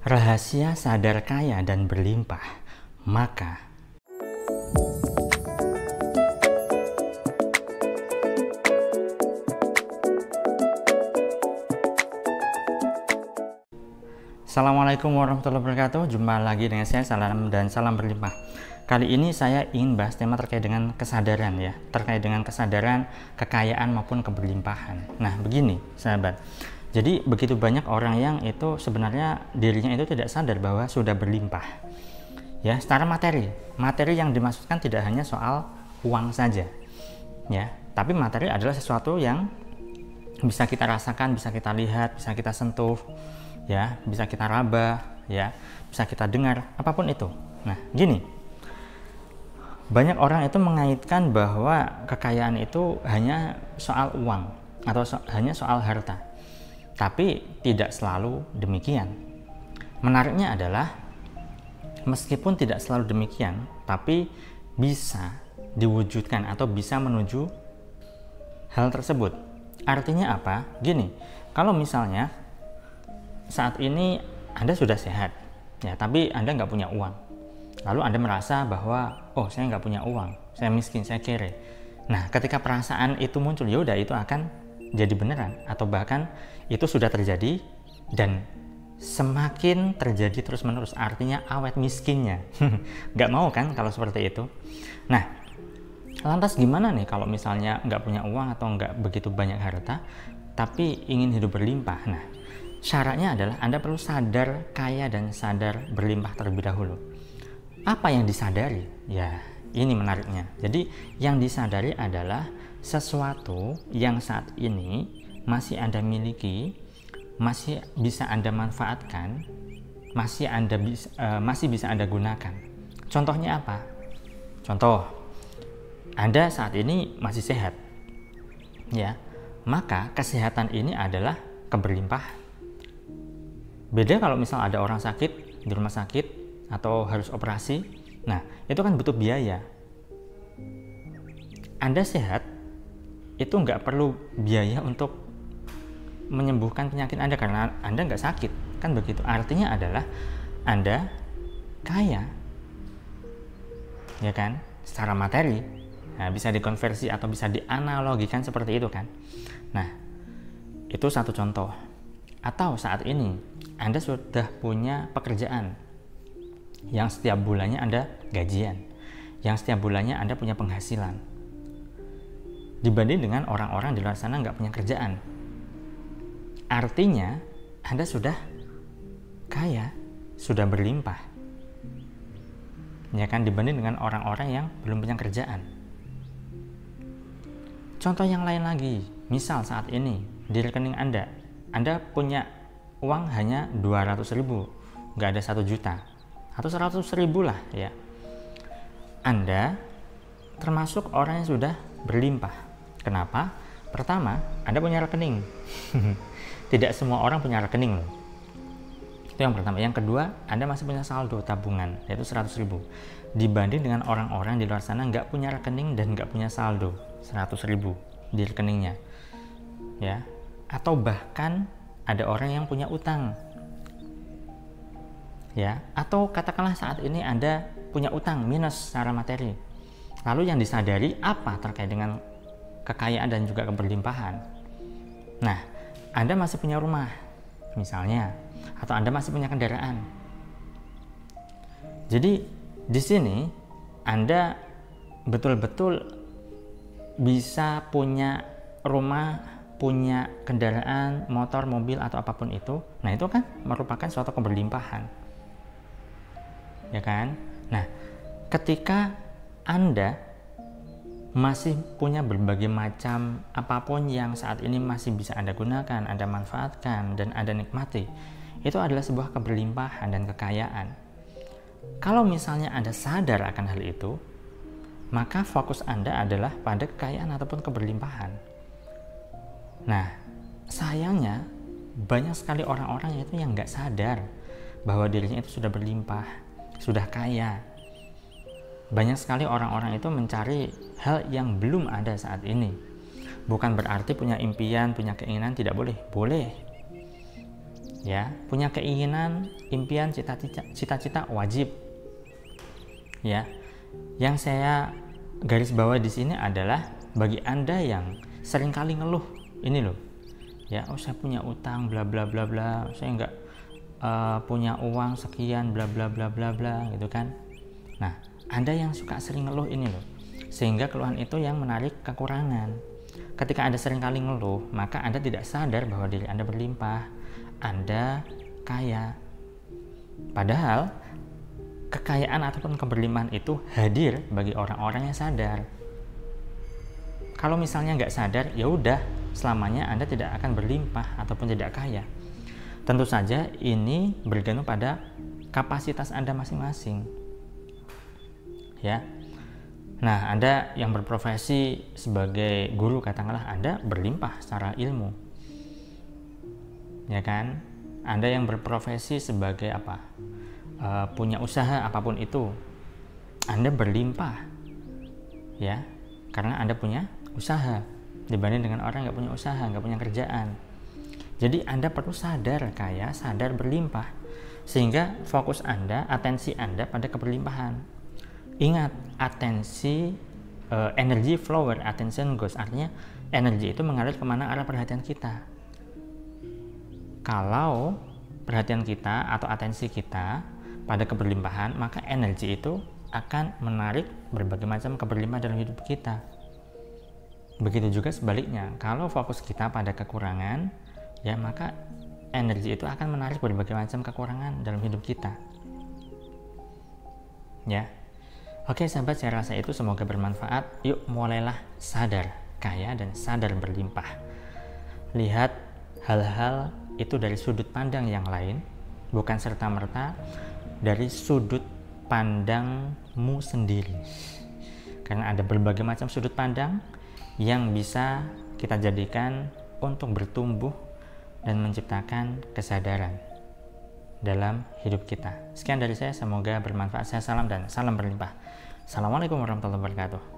Rahasia sadar kaya dan berlimpah, maka Assalamualaikum warahmatullahi wabarakatuh. Jumpa lagi dengan saya, salam dan salam berlimpah. Kali ini saya ingin bahas tema terkait dengan kesadaran ya, terkait dengan kesadaran, kekayaan maupun keberlimpahan. Nah, begini sahabat. Jadi begitu banyak orang yang itu sebenarnya dirinya itu tidak sadar bahwa sudah berlimpah. Ya, secara materi. Materi yang dimaksudkan tidak hanya soal uang saja. Ya, tapi materi adalah sesuatu yang bisa kita rasakan, bisa kita lihat, bisa kita sentuh, ya, bisa kita raba, ya, bisa kita dengar, apapun itu. Nah, gini, banyak orang itu mengaitkan bahwa kekayaan itu hanya soal uang atau hanya soal harta, tapi tidak selalu demikian. Menariknya adalah meskipun tidak selalu demikian, tapi bisa diwujudkan atau bisa menuju hal tersebut. Artinya apa? Gini, kalau misalnya saat ini Anda sudah sehat, ya, tapi Anda nggak punya uang. Lalu Anda merasa bahwa, oh, saya nggak punya uang, saya miskin, saya kere. Nah, ketika perasaan itu muncul, ya udah, itu akan jadi beneran, atau bahkan itu sudah terjadi dan semakin terjadi terus-menerus. Artinya awet miskinnya. Nggak mau kan kalau seperti itu. Nah, lantas gimana nih kalau misalnya nggak punya uang atau nggak begitu banyak harta, tapi ingin hidup berlimpah? Nah, syaratnya adalah Anda perlu sadar kaya dan sadar berlimpah terlebih dahulu. Apa yang disadari? Ya, ini menariknya. Jadi, yang disadari adalah sesuatu yang saat ini masih Anda miliki, masih bisa Anda manfaatkan, masih bisa Anda gunakan. Contohnya apa? Contoh, Anda saat ini masih sehat. Ya, maka kesehatan ini adalah keberlimpahan. Beda kalau misal ada orang sakit di rumah sakit atau harus operasi, nah itu kan butuh biaya. Anda sehat, itu nggak perlu biaya untuk menyembuhkan penyakit Anda karena Anda nggak sakit, kan begitu. Artinya adalah Anda kaya, ya kan, secara materi. Nah, bisa dikonversi atau bisa dianalogikan seperti itu kan. Nah, itu satu contoh. Atau saat ini Anda sudah punya pekerjaan yang setiap bulannya Anda gajian, yang setiap bulannya Anda punya penghasilan, dibanding dengan orang-orang di luar sana nggak punya kerjaan. Artinya Anda sudah kaya, sudah berlimpah, ya kan, dibanding dengan orang-orang yang belum punya kerjaan. Contoh yang lain lagi, misal saat ini di rekening Anda punya uang hanya 200.000, nggak ada 1 juta atau 100.000 lah ya. Anda termasuk orang yang sudah berlimpah. Kenapa? Pertama, Anda punya rekening. Tidak semua orang punya rekening loh. Itu yang pertama. Yang kedua, Anda masih punya saldo tabungan, yaitu 100.000. Dibanding dengan orang-orang di luar sana nggak punya rekening dan nggak punya saldo 100.000 di rekeningnya, ya. Atau bahkan ada orang yang punya utang, ya. Atau katakanlah saat ini Anda punya utang minus secara materi. Lalu yang disadari apa terkait dengan kekayaan dan juga keberlimpahan? Nah, Anda masih punya rumah misalnya, atau Anda masih punya kendaraan. Jadi di sini Anda betul-betul bisa punya rumah, punya kendaraan, motor, mobil, atau apapun itu. Nah, itu kan merupakan suatu keberlimpahan, ya kan? Nah, ketika Anda masih punya berbagai macam apapun yang saat ini masih bisa Anda gunakan, Anda manfaatkan, dan Anda nikmati, itu adalah sebuah keberlimpahan dan kekayaan. Kalau misalnya Anda sadar akan hal itu, maka fokus Anda adalah pada kekayaan ataupun keberlimpahan. Nah, sayangnya banyak sekali orang-orang itu yang nggak sadar bahwa dirinya itu sudah berlimpah, sudah kaya. Banyak sekali orang-orang itu mencari hal yang belum ada saat ini. Bukan berarti punya impian, punya keinginan tidak boleh. Boleh. ya, punya keinginan, impian, cita-cita wajib. Ya, yang saya garis bawah di sini adalah bagi Anda yang seringkali ngeluh, ini loh, ya, oh saya punya utang, bla bla bla bla, saya nggak punya uang sekian, bla bla bla bla bla, gitu kan. Nah, Anda yang suka sering ngeluh ini loh, sehingga keluhan itu yang menarik kekurangan. Ketika Anda seringkali ngeluh, maka Anda tidak sadar bahwa diri Anda berlimpah, Anda kaya. Padahal kekayaan ataupun keberlimpahan itu hadir bagi orang-orang yang sadar. Kalau misalnya nggak sadar, ya udah, selamanya Anda tidak akan berlimpah ataupun tidak kaya. Tentu saja ini bergantung pada kapasitas Anda masing-masing. Ya. Nah, Anda yang berprofesi sebagai guru, katakanlah Anda berlimpah secara ilmu. Ya kan? Anda yang berprofesi sebagai apa? Punya usaha apapun itu, Anda berlimpah. Ya, karena Anda punya usaha dibanding dengan orang nggak punya usaha, nggak punya kerjaan. Jadi Anda perlu sadar kaya, sadar berlimpah, sehingga fokus Anda, atensi Anda pada keberlimpahan. Ingat, atensi, energy flow where attention goes, artinya energi itu mengalir kemana arah perhatian kita. Kalau perhatian kita atau atensi kita pada keberlimpahan, maka energi itu akan menarik berbagai macam keberlimpahan dalam hidup kita. Begitu juga sebaliknya, kalau fokus kita pada kekurangan, ya maka energi itu akan menarik berbagai macam kekurangan dalam hidup kita. Ya. Oke sahabat, saya rasa itu semoga bermanfaat. Yuk mulailah sadar kaya dan sadar berlimpah. Lihat hal-hal itu dari sudut pandang yang lain, bukan serta-merta dari sudut pandangmu sendiri. Karena ada berbagai macam sudut pandang yang bisa kita jadikan untuk bertumbuh dan menciptakan kesadaran dalam hidup kita. Sekian dari saya, semoga bermanfaat. Saya salam dan salam berlimpah. Assalamualaikum warahmatullahi wabarakatuh.